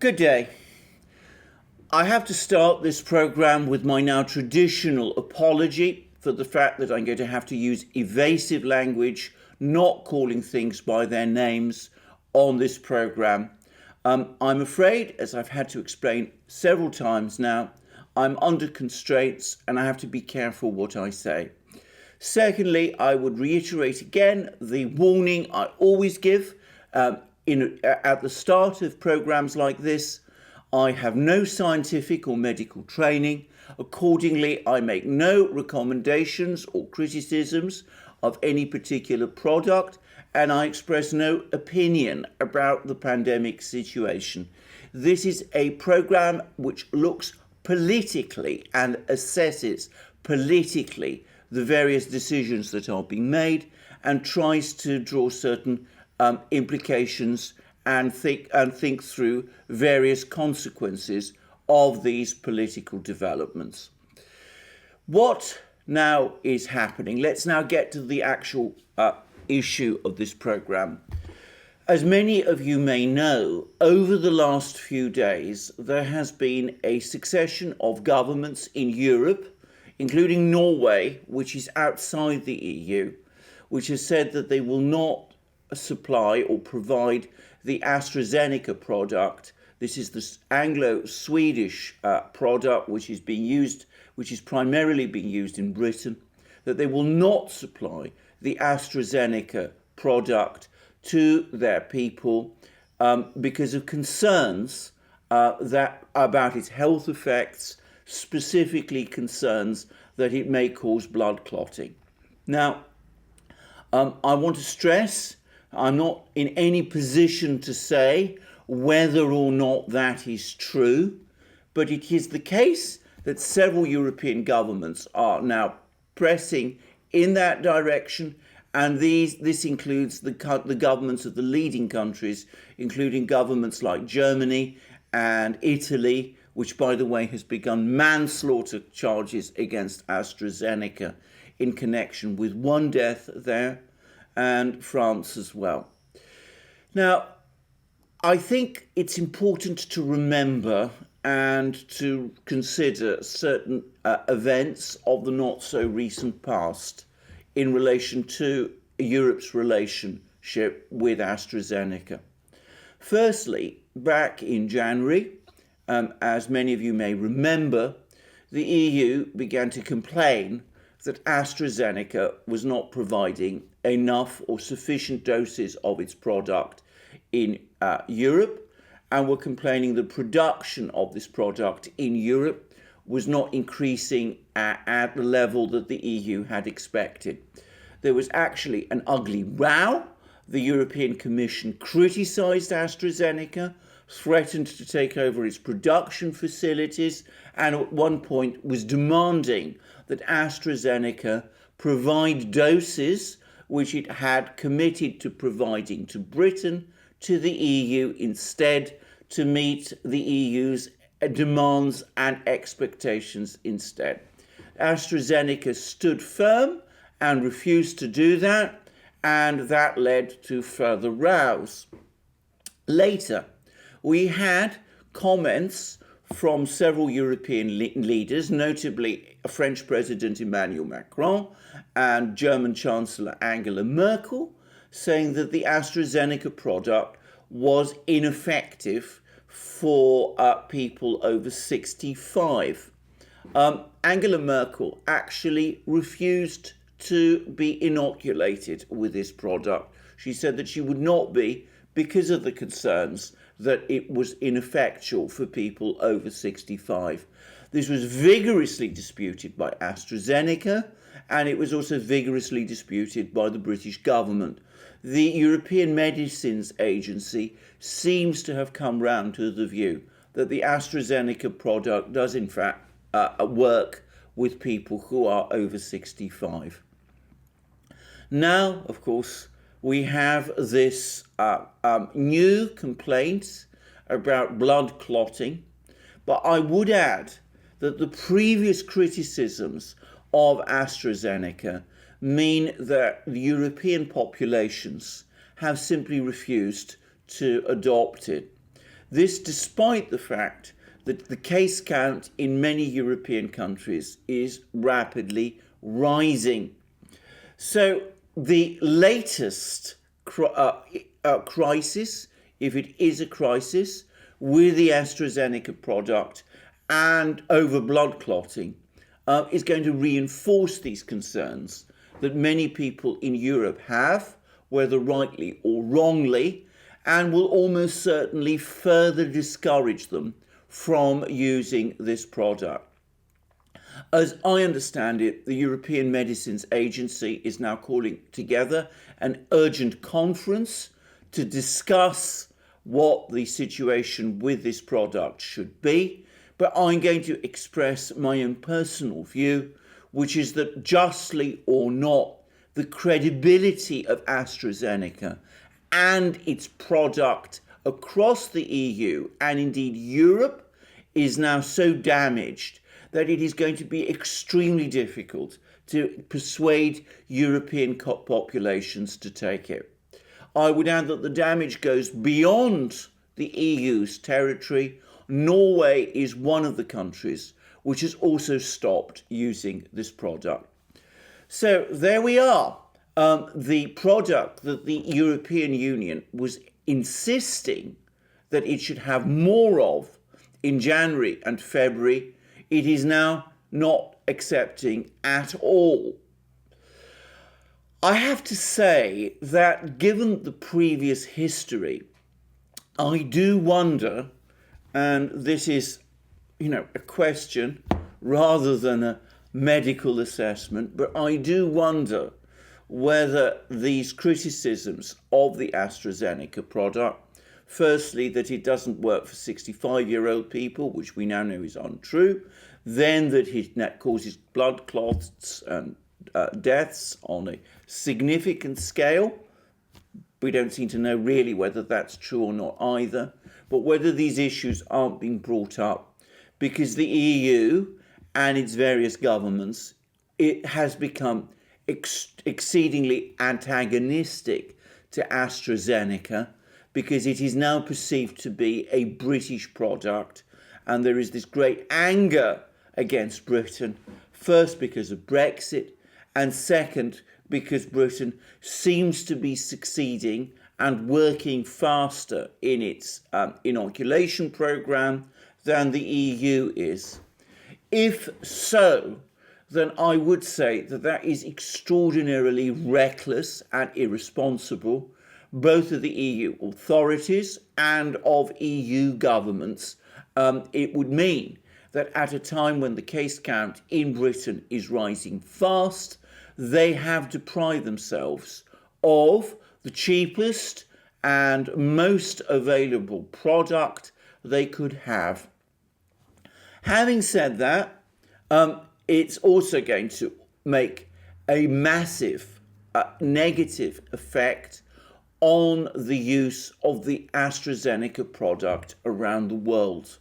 Good day. I have to start this program with my now traditional apology for the fact that I'm going to have to use evasive language, not calling things by their names on this program. I'm afraid, as I've had to explain several times now, I'm under constraints and I have to be careful what I say. Secondly, I would reiterate again the warning I always give at the start of programs like this. I have no scientific or medical training. Accordingly, I make no recommendations or criticisms of any particular product, and I express no opinion about the pandemic situation. This is a program which looks politically and assesses politically the various decisions that are being made and tries to draw certain implications and think through various consequences of these political developments. What now is happening? Let's now get to the actual issue of this program. As many of you may know, over the last few days, there has been a succession of governments in Europe, including Norway, which is outside the EU, which has said that they will not supply or provide the AstraZeneca product. This is the Anglo-Swedish product which is primarily being used in Britain, that they will not supply the AstraZeneca product to their people because of concerns about its health effects, specifically concerns that it may cause blood clotting. Now, I want to stress I'm not in any position to say whether or not that is true, but it is the case that several European governments are now pressing in that direction, and this includes the governments of the leading countries, including governments like Germany and Italy, which, by the way, has begun manslaughter charges against AstraZeneca in connection with one death there, and France as well. Now, I think it's important to remember and to consider certain events of the not so recent past in relation to Europe's relationship with AstraZeneca. Firstly, back in January, as many of you may remember, the EU began to complain that AstraZeneca was not providing enough or sufficient doses of its product in Europe, and were complaining the production of this product in Europe was not increasing at the level that the EU had expected. There was actually an ugly row. The European Commission criticised AstraZeneca, threatened to take over its production facilities, and at one point was demanding that AstraZeneca provide doses which it had committed to providing to Britain, to the EU instead, to meet the EU's demands and expectations instead. AstraZeneca stood firm and refused to do that, and that led to further rows. Later, we had comments from several European leaders, notably French President Emmanuel Macron and German Chancellor Angela Merkel, saying that the AstraZeneca product was ineffective for people over 65. Angela Merkel actually refused to be inoculated with this product. She said that she would not be because of the concerns that it was ineffectual for people over 65. This was vigorously disputed by AstraZeneca, and it was also vigorously disputed by the British government. The European Medicines Agency seems to have come round to the view that the AstraZeneca product does in fact work with people who are over 65. Now, of course, we have this new complaint about blood clotting, but I would add that the previous criticisms of AstraZeneca mean that the European populations have simply refused to adopt it. This despite the fact that the case count in many European countries is rapidly rising. So the latest crisis, if it is a crisis, with the AstraZeneca product and over blood clotting, is going to reinforce these concerns that many people in Europe have, whether rightly or wrongly, and will almost certainly further discourage them from using this product. As I understand it, the European Medicines Agency is now calling together an urgent conference to discuss what the situation with this product should be. But I'm going to express my own personal view, which is that justly or not, the credibility of AstraZeneca and its product across the EU and indeed Europe is now so damaged that it is going to be extremely difficult to persuade European populations to take it. I would add that the damage goes beyond the EU's territory. Norway is one of the countries which has also stopped using this product. So there we are. The product that the European Union was insisting that it should have more of in January and February, it is now not accepting at all. I have to say that given the previous history, I do wonder, and this is, a question rather than a medical assessment, but I do wonder whether these criticisms of the AstraZeneca product, firstly, that it doesn't work for 65-year-old people, which we now know is untrue, then that it causes blood clots and deaths on a significant scale. We don't seem to know really whether that's true or not either, but whether these issues aren't being brought up because the EU and its various governments, it has become exceedingly antagonistic to AstraZeneca because it is now perceived to be a British product, and there is this great anger against Britain, first because of Brexit, and second because Britain seems to be succeeding and working faster in its inoculation programme than the EU is. If so, then I would say that that is extraordinarily reckless and irresponsible, both of the EU authorities and of EU governments. It would mean that at a time when the case count in Britain is rising fast, they have deprived themselves of the cheapest and most available product they could have. Having said that, it's also going to make a massive negative effect on the use of the AstraZeneca product around the world.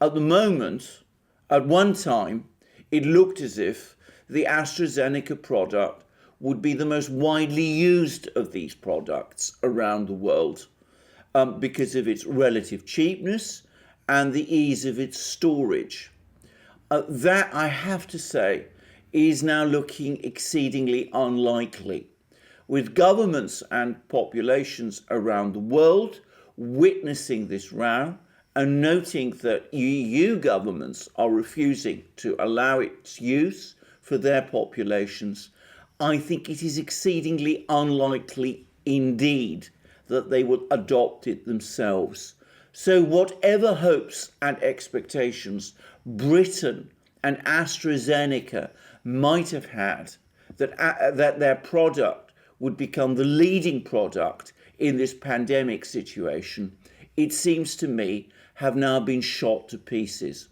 At the moment, at one time, it looked as if the AstraZeneca product would be the most widely used of these products around the world because of its relative cheapness and the ease of its storage. That, I have to say, is now looking exceedingly unlikely, with governments and populations around the world witnessing this row and noting that EU governments are refusing to allow its use for their populations. I think it is exceedingly unlikely indeed that they will adopt it themselves. So whatever hopes and expectations Britain and AstraZeneca might have had that their product would become the leading product in this pandemic situation, it seems to me have now been shot to pieces.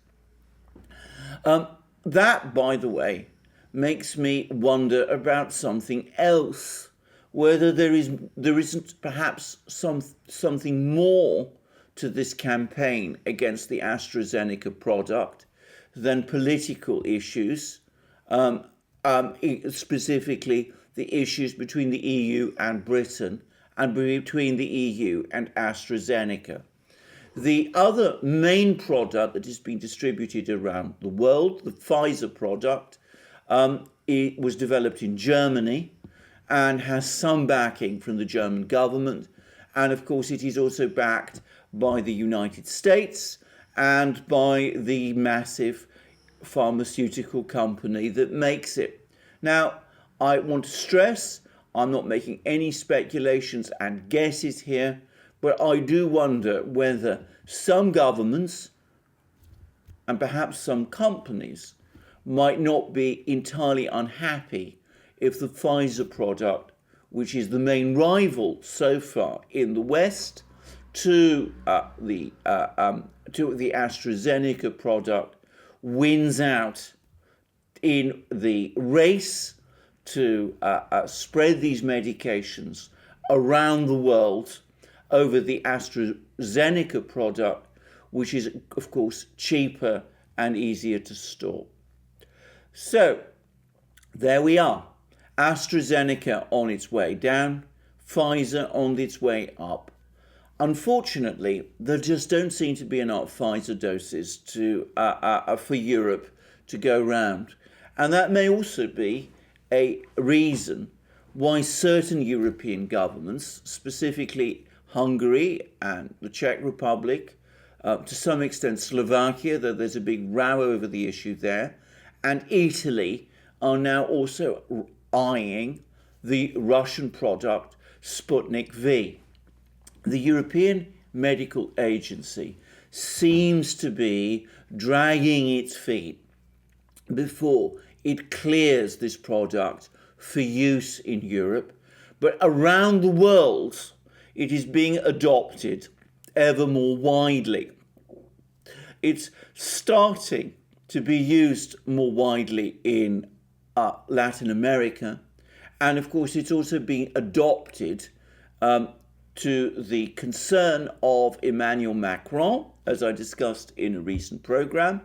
That, by the way, makes me wonder about something else, whether there isn't perhaps something more to this campaign against the AstraZeneca product than political issues, specifically the issues between the EU and Britain and between the EU and AstraZeneca. The other main product that is being distributed around the world, the Pfizer product, it was developed in Germany and has some backing from the German government. And of course, it is also backed by the United States and by the massive pharmaceutical company that makes it. Now, I want to stress, I'm not making any speculations and guesses here, but I do wonder whether some governments and perhaps some companies might not be entirely unhappy if the Pfizer product, which is the main rival so far in the West to the AstraZeneca product, wins out in the race to spread these medications around the world over the AstraZeneca product, which is, of course, cheaper and easier to store. So, there we are. AstraZeneca on its way down, Pfizer on its way up. Unfortunately, there just don't seem to be enough Pfizer doses for Europe to go round. And that may also be a reason why certain European governments, specifically Hungary and the Czech Republic, to some extent Slovakia, though there's a big row over the issue there, and Italy are now also eyeing the Russian product Sputnik V. The European Medical Agency seems to be dragging its feet before it clears this product for use in Europe, but around the world it is being adopted ever more widely. It's starting to be used more widely in Latin America, and of course it's also being adopted to the concern of Emmanuel Macron, as I discussed in a recent program,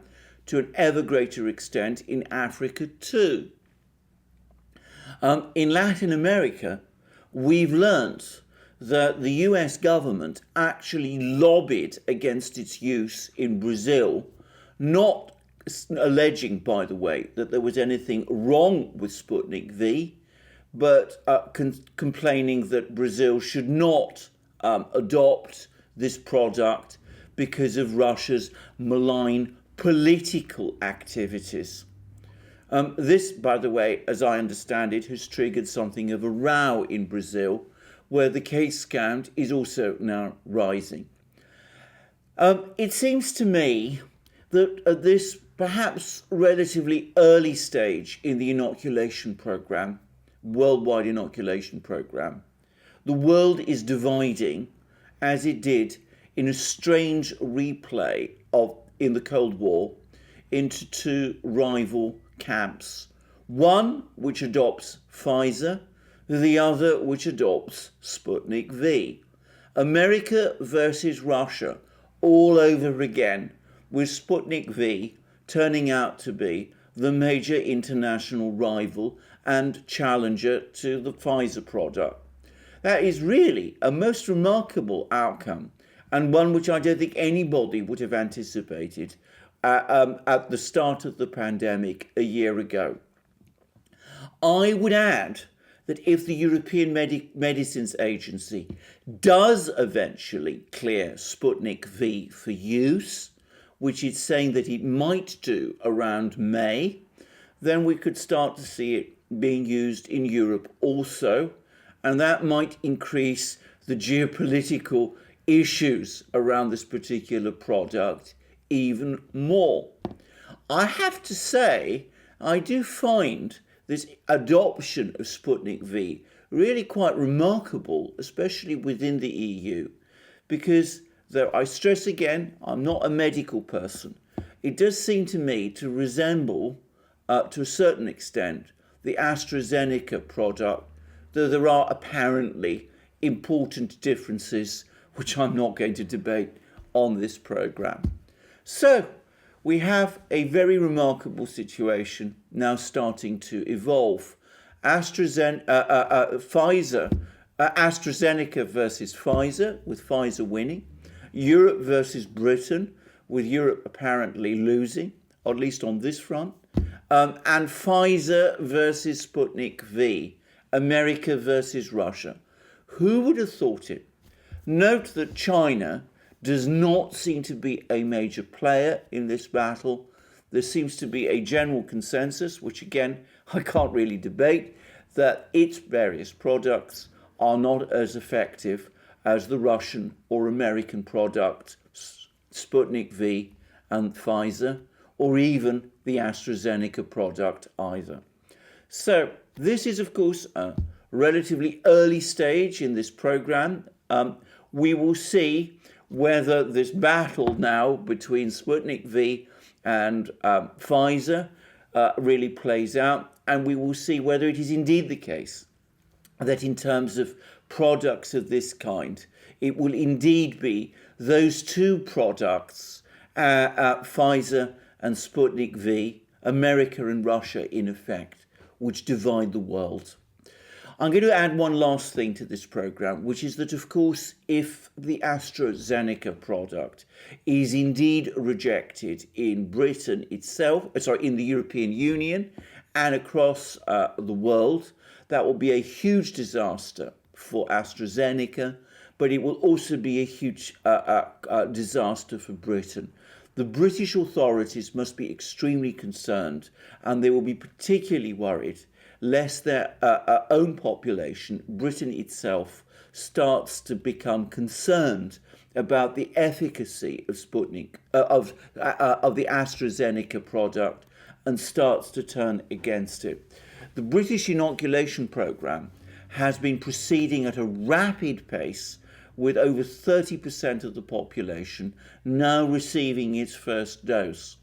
to an ever greater extent in Africa too. In Latin America, we've learnt that the US government actually lobbied against its use in Brazil, not alleging, by the way, that there was anything wrong with Sputnik V, but complaining that Brazil should not adopt this product because of Russia's malign political activities. This, by the way, as I understand it, has triggered something of a row in Brazil, where the case count is also now rising. It seems to me that at this perhaps relatively early stage in the inoculation program, worldwide inoculation program, the world is dividing, as it did in a strange replay in the Cold War, into two rival camps. One which adopts Pfizer, the other which adopts Sputnik V. America versus Russia all over again, with Sputnik V turning out to be the major international rival and challenger to the Pfizer product. That is really a most remarkable outcome, and one which I don't think anybody would have anticipated at the start of the pandemic a year ago. I would add that if the European Medicines Agency does eventually clear Sputnik V for use, which it's saying that it might do around May, then we could start to see it being used in Europe also, and that might increase the geopolitical issues around this particular product even more. I have to say, I do find this adoption of Sputnik V really quite remarkable, especially within the EU, because though I stress again, I'm not a medical person, it does seem to me to resemble, to a certain extent, the AstraZeneca product, though there are apparently important differences which I'm not going to debate on this programme. So, we have a very remarkable situation now starting to evolve. AstraZeneca versus Pfizer, with Pfizer winning. Europe versus Britain, with Europe apparently losing, or at least on this front, and Pfizer versus Sputnik V, America versus Russia. Who would have thought it? Note that China does not seem to be a major player in this battle. There seems to be a general consensus, which again, I can't really debate, that its various products are not as effective as the Russian or American product, Sputnik V and Pfizer, or even the AstraZeneca product either. So this is, of course, a relatively early stage in this program. We will see whether this battle now between Sputnik V and Pfizer really plays out, and we will see whether it is indeed the case that in terms of products of this kind, it will indeed be those two products, Pfizer and Sputnik V, America and Russia in effect, which divide the world. I'm going to add one last thing to this program, which is that, of course, if the AstraZeneca product is indeed rejected in Britain itself, in the European Union and across the world, that will be a huge disaster for AstraZeneca, but it will also be a huge disaster for Britain. The British authorities must be extremely concerned, and they will be particularly worried lest their own population, Britain itself, starts to become concerned about the efficacy of Sputnik, of the AstraZeneca product, and starts to turn against it. The British inoculation programme has been proceeding at a rapid pace, with over 30% of the population now receiving its first dose.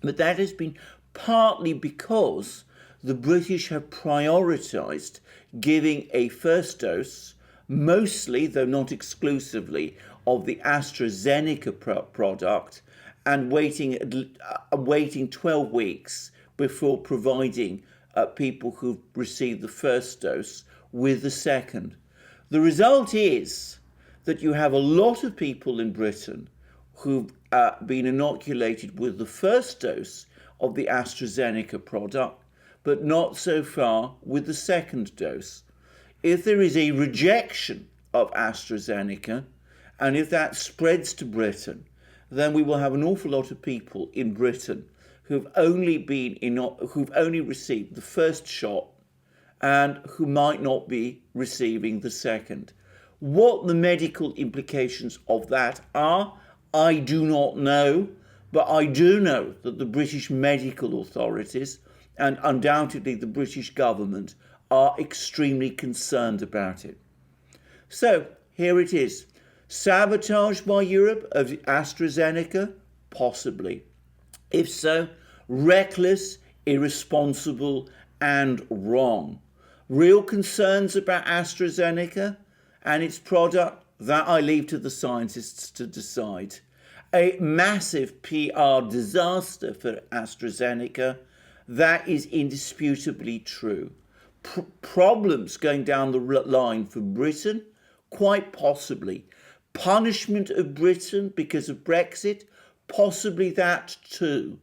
But that has been partly because the British have prioritised giving a first dose, mostly, though not exclusively, of the AstraZeneca product, and waiting 12 weeks before providing people who've received the first dose with the second. The result is that you have a lot of people in Britain who've been inoculated with the first dose of the AstraZeneca product, but not so far with the second dose. If there is a rejection of AstraZeneca, and if that spreads to Britain, then we will have an awful lot of people in Britain who've only received the first shot and who might not be receiving the second. What the medical implications of that are, I do not know, but I do know that the British medical authorities and undoubtedly the British government are extremely concerned about it. So here it is. Sabotage by Europe of AstraZeneca? Possibly. If so, reckless, irresponsible, and wrong. Real concerns about AstraZeneca and its product? That I leave to the scientists to decide. A massive PR disaster for AstraZeneca? That is indisputably true. Problems going down the line for Britain? Quite possibly. Punishment of Britain because of Brexit? Possibly that too.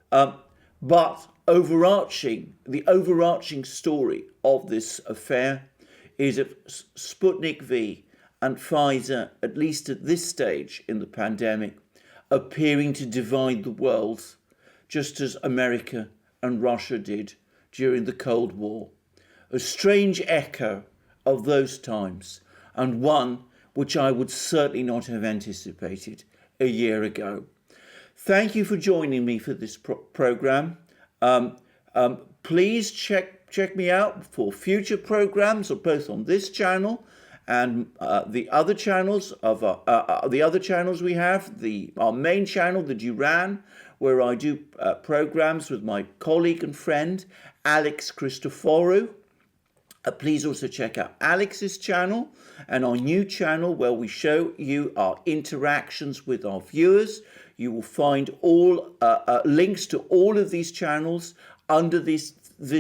But the overarching story of this affair is of Sputnik V and Pfizer, at least at this stage in the pandemic, appearing to divide the world, just as America and Russia did during the Cold War. A strange echo of those times, and one which I would certainly not have anticipated a year ago. Thank you for joining me for this program. Please check me out for future programs, both on this channel and the other channels we have. Our main channel, the Duran, where I do programs with my colleague and friend Alex Christoforou. Please also check out Alex's channel and our new channel where we show you our interactions with our viewers. You will find all links to all of these channels under this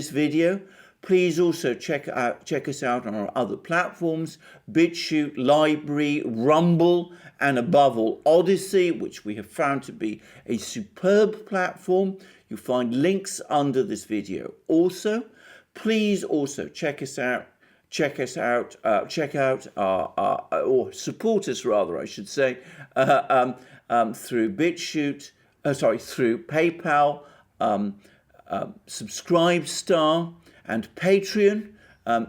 video. Please also check us out on our other platforms, BitChute, Library, Rumble, and above all, Odyssey, which we have found to be a superb platform. You'll find links under this video. Also, please also check out or support us rather, I should say, through BitChute, through PayPal, Subscribestar, and Patreon,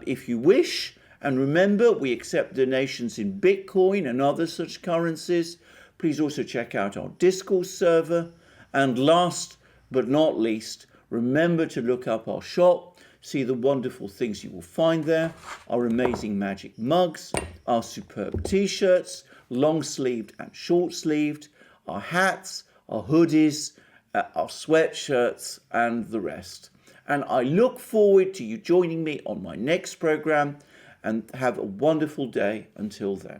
if you wish. And remember, we accept donations in Bitcoin and other such currencies. Please also check out our Discord server. And last but not least, remember to look up our shop, see the wonderful things you will find there, our amazing magic mugs, our superb t-shirts, long-sleeved and short-sleeved, our hats, our hoodies, our sweatshirts, and the rest. And I look forward to you joining me on my next program, and have a wonderful day until then.